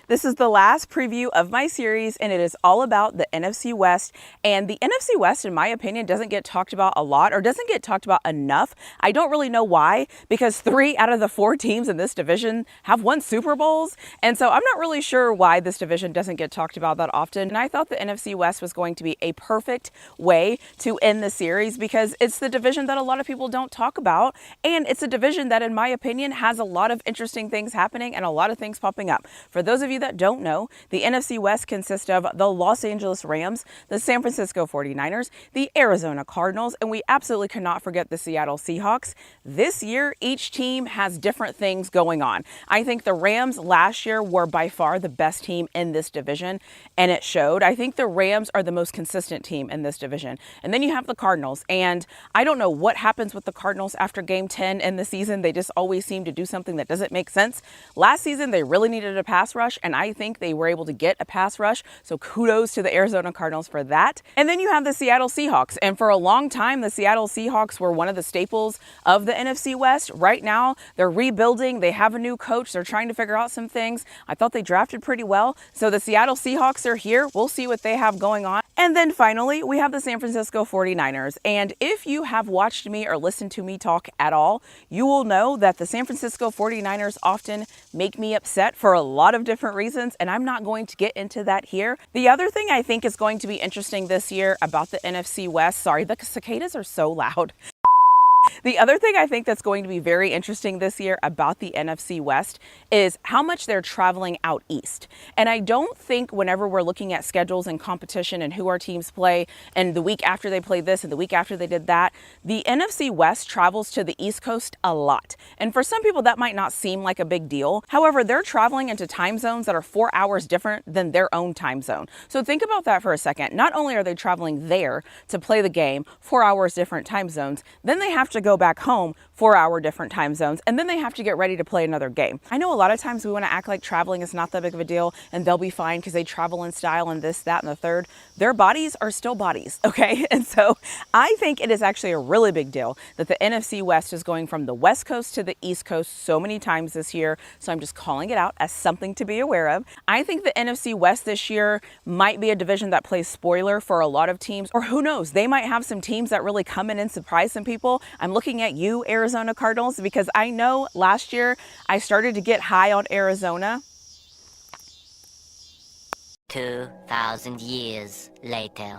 This is the last preview of my series, and it is all about the NFC West. And the NFC West, in my opinion, doesn't get talked about a lot or doesn't get talked about enough. I don't really know why, because 3 out of the 4 teams in this division have won Super Bowls. And so I'm not really sure why this division doesn't get talked about that often. And I thought the NFC West was going to be a perfect way to end the series because it's the division that a lot of people don't talk about. And it's a division that, in my opinion, has a lot of interesting things happening and a lot of things popping up. For those of you that don't know, the NFC West consists of the Los Angeles Rams, the San Francisco 49ers, the Arizona Cardinals, and we absolutely cannot forget the Seattle Seahawks. This year, each team has different things going on. I think the Rams last year were by far the best team in this division, and it showed. I think the Rams are the most consistent team in this division. And then you have the Cardinals, and I don't know what happens with the Cardinals after Game 10 in the season. They just always seem to do something that doesn't make sense. Last season, they really needed a pass rush, and I think they were able to get a pass rush, so kudos to the Arizona Cardinals for that. And then you have the Seattle Seahawks, and for a long time, the Seattle Seahawks were one of the staples of the NFC West. Right now, they're rebuilding. They have a new coach. They're trying to figure out some things. I thought they drafted pretty well, so the Seattle Seahawks are here. We'll see what they have going on. And then finally, we have the San Francisco 49ers. And if you have watched me or listened to me talk at all, you will know that the San Francisco 49ers often make me upset for a lot of different reasons, and I'm not going to get into that here. The other thing I think is going to be interesting this year about the NFC West, sorry, the cicadas are so loud. The other thing I think that's going to be very interesting this year about the NFC West is how much they're traveling out east. And I don't think whenever we're looking at schedules and competition and who our teams play and the week after they play this and the week after they did that, the NFC West travels to the East Coast a lot. And for some people that might not seem like a big deal. However, they're traveling into time zones that are 4 hours different than their own time zone. So think about that for a second. Not only are they traveling there to play the game, 4 hours different time zones, then they have to go back home, 4-hour different time zones, and then they have to get ready to play another game. I know a lot of times we want to act like traveling is not that big of a deal and they'll be fine because they travel in style and this, that, and the third. Their bodies are still bodies, okay? And so I think it is actually a really big deal that the NFC West is going from the West Coast to the East Coast so many times this year. So I'm just calling it out as something to be aware of. I think the NFC West this year might be a division that plays spoiler for a lot of teams, or who knows, they might have some teams that really come in and surprise some people. I'm looking at you, Arizona Cardinals, because I know last year I started to get high on Arizona. 2,000 years later.